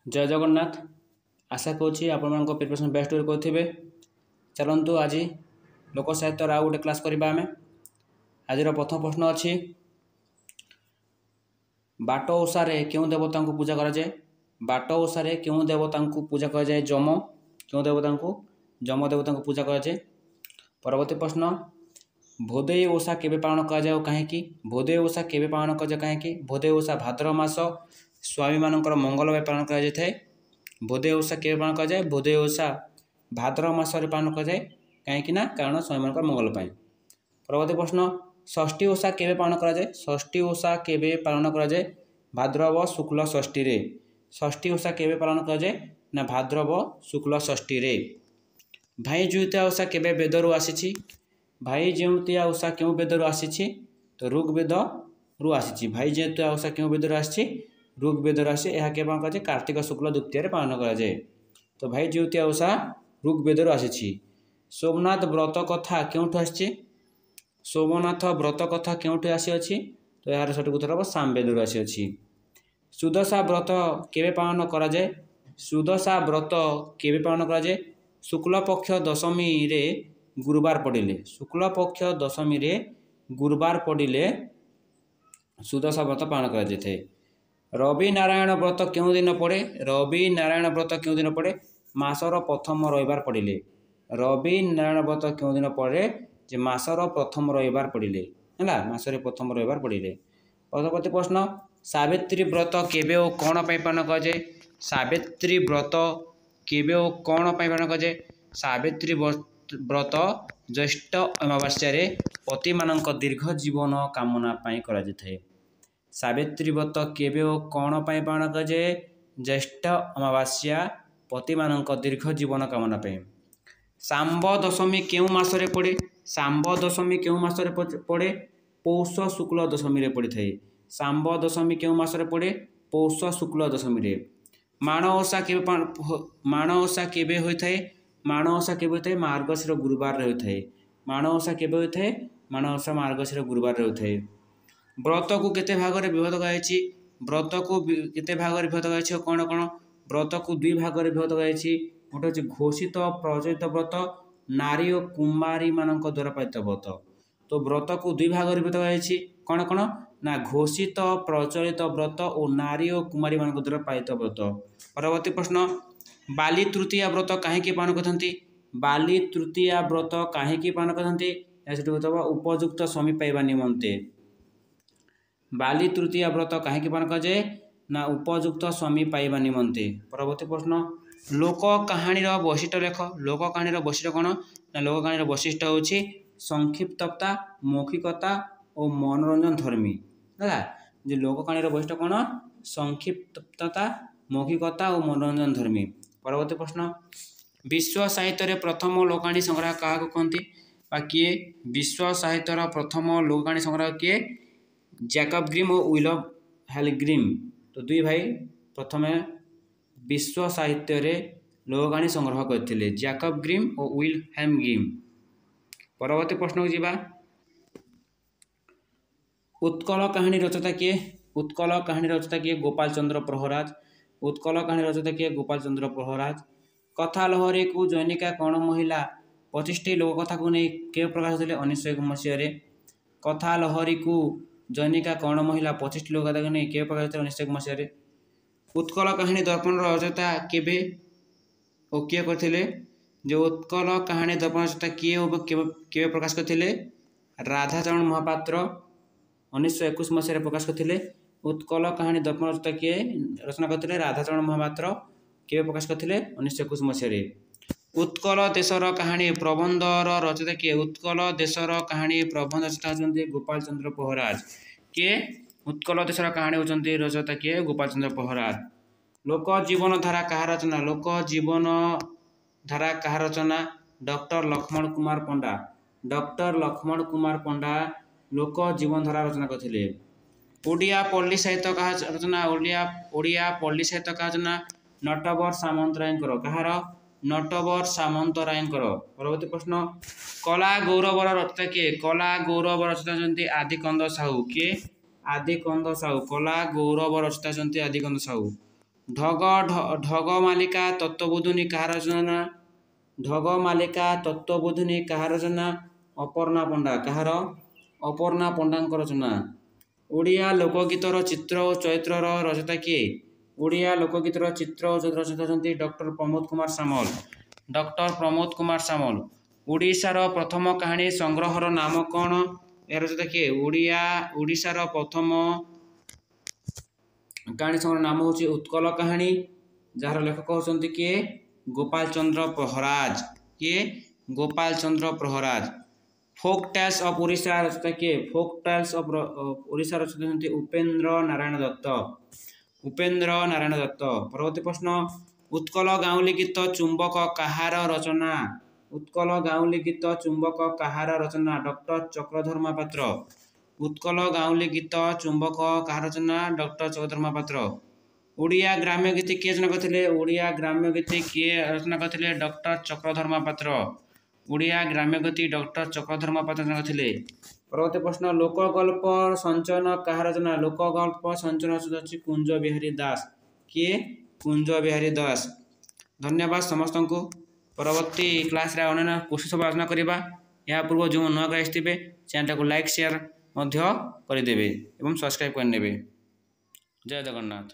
जय जगन्नाथ। आशा करुँची आपण preparation best way करेंगे। चलतु आज लोक साहित्य आउ गोटे क्लास करवा आम। आज प्रथम प्रश्न अच्छी बाट ओषार क्यों देवता को पूजा कराए। बाट ओषार क्यों देवता को पूजा कराए। जम क्यों देवता को जम देवता को पूजा कराए। परवर्ती प्रश्न भोदेई ओषा केबे पालन कराए कहीं। भोदेई ओषा केबे पालन कराए कहीं। भोदेई ओषा भाद्रव मास स्वामी मानकर मंगल भाई पालन कराए। भोदेई ओषा केबे पालन कराए। भोदेई ओषा भाद्रव मास पालन कराए कहीं कारण स्वामी मानकर मंगल पाई। परवर्ती प्रश्न षष्ठी ओषा केबे पालन कराए। षष्ठी ओषा केबे पालन कराए। भाद्रव शुक्ल षष्ठी रे। षष्ठी ओषा केबे पालन कराए ना भाद्रव शुक्ल षष्ठी रे। भाई जुतिया ओषा केबे वेदरू आसी। भाई जुतिया ओषा क्यों वेदरू आसी तो ऋग्वेद रु आसी। भाई जुतिया ओषा क्यों वेदरू आसी ऋग्वेद आसी। यह के पालन कराए कार्तिक शुक्ल द्वितीय पालन कराए। तो भाई जुतिया ओषा ऋग्वेद आसी। सोमनाथ व्रत कथा क्योंठू आसी। सोमनाथ व्रत कथा क्योंठू आसी तो यार सठिक उत्तर हम सामवेद आसी। सुदशा व्रत केबे पालन कराए। सुदशा व्रत केबे पालन कराए। शुक्ल पक्ष दशमी रे गुरुवार पड़े। शुक्ल पक्ष दशमी रे गुरुवार पड़े सुदशा व्रत पालन कराए। रवि नारायण व्रत क्यों दिन पड़े। रवि नारायण व्रत क्यों दिन पड़े मासर प्रथम रविवार पड़े। रवि नारायण व्रत क्यों दिन पड़े जे मासर प्रथम रविवार पड़े है मासरे प्रथम रविवार पड़े। परवर्ती प्रश्न सावित्री व्रत केबे और कौन पालन कराए। सावित्री व्रत केबे और कौन पालन कराए। सावित्री व्रत ज्येष्ठ अमावास्या पति मानक दीर्घ जीवन कामना कराए। सावित्री व्रत केबे और कौन पालन कराए। ज्येष्ठ अमावास्या पति मानक दीर्घ जीवन कामना पाए। सांब दशमी क्यों मासरे पड़े। सांब दशमी क्यों मासरे पड़े पौष शुक्ल दशमी रे पड़ी थाए। सांब दशमी क्यों मासरे पड़े पौष शुक्ल दशमी रे। माण ओषा केबे माण ओषा केबे होइथाए। माण ओषा केबे होइथाए मार्गशीर गुरुवार रे होइथाए। माण ओषा केबे होइथाए माण ओषा मार्गशीर गुरुवार रे होइथाए। व्रत को केते भाग रे विभक्त कराइछि। व्रत को केते भाग रे विभक्त कराइछि कोन कोन व्रत को दुई भाग रे विभक्त कराइछि। गोटे होछि घोषित प्रचलित व्रत नारी और कुमारी मानक द्वारा पालित व्रत। तो व्रत को दुई भाग रे विभक्त कराइछि कोन कोन ना घोषित प्रचलित व्रत और नारी और कुमारी मानक द्वारा पालित व्रत। परवर्ती प्रश्न बाली तृतीया व्रत कहीं पालन करथंती। बाली तृतीया व्रत कहीं पालन करथंती उपयुक्त स्वामी पाइबा निमंते। बाली तृतीया व्रत कहीं पालन कराए ना उपयुक्त स्वामी पाइबा निमंते। परवर्ती प्रश्न लोक कहानी वैशिष्ट लेख। लोक कहानी वैशिष्ट कौन ना लोक कहानी वैशिष्ट होछि संक्षिप्तता मौखिकता और मनोरंजन धर्मी है। जो लोक कहानी वैशिष्ट कौन संक्षिप्तता मौखिकता और मनोरंजन धर्मी। परवर्ती प्रश्न विश्व साहित्य प्रथम लोकाणी संग्रह क्या कहती किए। विश्व साहित्यर प्रथम लोकाणी संग्रह किए जैकब ग्रिम और विलियम हेलग्रिम। तो दुई भाई प्रथम विश्व साहित्य रे लोकाणी संग्रह करते जैकब ग्रिम और विलियम ग्रिम। परवर्ती प्रश्न को जीवा उत्कल कहानी रचयिता किए। उत्कल कहानी रचयिता किए गोपाल चंद्र प्रहराज। उत्कल कहानी रचयिता किए गोपाल चंद्र प्रहराज। कथा लहरी को जैनिका कौन महिला 25टी लोककथा को नहीं के प्रकाश होते 1901 मसीह। कथा लहरी को जैनिका कौन महिला 25टी लोककथा को नहीं के प्रकाश होते 1901 मसीह। उत्कल कहानी दर्पण रचयिता केबे और किए करथिले। जो उत्कल कहानी दर्पण रचयिता किए प्रकाश करथिले राधाचरण महापात्र 1921 मसीह प्रकाश करथिले। उत्कल कहानी दर्पण रचयिता किए रचना करथिले राधाचरण महापात्र केबे प्रकाश करथिले 1921 मसीह। उत्कल देशर कहानी प्रबंधर रचयिता किए। उत्कल देशर कहानी प्रबंध रचयिता होचंती गोपाल चंद्र प्रहराज किए। उत्कल देशर कहानी होचंती रचयिता किए गोपाल चंद्र प्रहराज। लोक जीवन धारा कहा रचना। लोक जीवन धारा कहा रचना डॉक्टर लक्ष्मण कुमार पंडा। डॉक्टर लक्ष्मण कुमार पंडा लोक जीवन धारा रचना करथिले। ओडिया पल्ली साहित्य कहा रचना। ओडिया पल्ली साहित्य कहा रचना नटवर सामंतरायकर। कहार नटवर सामंतरायकर। परवर्ती प्रश्न कला गौरवर रचयिता किए। कला गौरव रचयिता आदिकंद साहू किए। आदिकंद साहू कला गौरव रचयिता आदिकंद साहू। ଢଗମାଳିକା ତତ୍ତ୍ୱବୋଧିନୀ କାହାର ରଚନା? ଢଗମାଳିକା ତତ୍ତ୍ୱବୋଧିନୀ କାହାର ରଚନା? ଅପର୍ଣ୍ଣା ପଣ୍ଡା। କାହାର? ଅପର୍ଣ୍ଣା ପଣ୍ଡାଙ୍କ ରଚନା। ଓଡ଼ିଆ ଲୋକଗୀତର ଚିତ୍ର ଓ ଚରିତ୍ରର ରଚୟିତା କିଏ? ଓଡ଼ିଆ ଲୋକଗୀତର ଚିତ୍ର ଓ ଚରିତ୍ର ରଚୟିତା ହେଉଛନ୍ତି ଡକ୍ଟର ପ୍ରମୋଦ କୁମାର ସାମଲ। ଡକ୍ଟର ପ୍ରମୋଦ କୁମାର ସାମଲ। ଓଡ଼ିଶାର ପ୍ରଥମ କାହାଣୀ ସଂଗ୍ରହର ନାମ କ'ଣ? ଏହାର ରଚୟିତା କିଏ? ଓଡ଼ିଶାର ପ୍ରଥମ କାହାଣୀ ସଂଗ୍ରହର ନାମ ହେଉଛି ଉତ୍କଳ କାହାଣୀ, ଯାହାର ଲେଖକ ହେଉଛନ୍ତି କିଏ? ଗୋପାଳ ଚନ୍ଦ୍ର ପ୍ରହରାଜ। କିଏ? ଗୋପାଳ ଚନ୍ଦ୍ର ପ୍ରହରାଜ। ଫୋକ୍ ଟାଲ୍ସ ଅଫ୍ ଓଡ଼ିଶା ରଚୟିତା କିଏ? ଫୋକ୍ ଟାଲ୍ସ ଅଫ୍ ଓଡ଼ିଶା ରଚୟିତା ହେଉଛନ୍ତି ଉପେନ୍ଦ୍ର ନାରାୟଣ ଦତ୍ତ। ଉପେନ୍ଦ୍ର ନାରାୟଣ ଦତ୍ତ। ପରବର୍ତ୍ତୀ ପ୍ରଶ୍ନ, ଉତ୍କଳ ଗାଉଁଲି ଗୀତ ଚୁମ୍ବକ କାହାର ରଚନା? ଉତ୍କଳ ଗାଉଁଲି ଗୀତ ଚୁମ୍ବକ କାହାର ରଚନା? ଡକ୍ଟର ଚକ୍ରଧର ମହାପାତ୍ର। ଉତ୍କଳ ଗାଉଁଲି ଗୀତ ଚୁମ୍ବକ କାହାର ରଚନା? ଡକ୍ଟର ଚକ୍ରଧର ମହାପାତ୍ର। ଓଡ଼ିଆ ଗ୍ରାମ୍ୟ ଗୀତି କିଏ ରଚନା କରିଥିଲେ? ଓଡ଼ିଆ ଗ୍ରାମ୍ୟ ଗୀତି କିଏ ରଚନା କରିଥିଲେ? ଡକ୍ଟର ଚକ୍ରଧର ମହାପାତ୍ର। ଓଡ଼ିଆ ଗ୍ରାମ୍ୟ ଗୀତି ଡକ୍ଟର ଚକ୍ରଧର ମହାପାତ୍ର ରଚନା କରିଥିଲେ। ପରବର୍ତ୍ତୀ ପ୍ରଶ୍ନ, ଲୋକଗଳ୍ପ ସଞ୍ଚୟନ କାହାର ରଚନା? ଲୋକଗଳ୍ପ ସଞ୍ଚୟନ ଅଛି କୁଞ୍ଜ ବିହାରୀ ଦାସ। କିଏ? କୁଞ୍ଜ ବିହାରୀ ଦାସ। ଧନ୍ୟବାଦ ସମସ୍ତଙ୍କୁ। ପରବର୍ତ୍ତୀ କ୍ଲାସରେ ଅନ୍ୟାନ୍ୟ କୋଶ୍ଚିନ୍ ସବୁ ଆଲୋଚନା କରିବା। ଏହା ପୂର୍ବ ଯେଉଁ ନୂଆ କ୍ଲାସ୍ ଆସିଥିବେ ଚ୍ୟାନେଲଟାକୁ ଲାଇକ୍ ସେୟାର ମଧ୍ୟ କରିଦେବେ ଏବଂ ସବସ୍କ୍ରାଇବ୍ କରିନେବେ। ଜୟ ଜଗନ୍ନାଥ।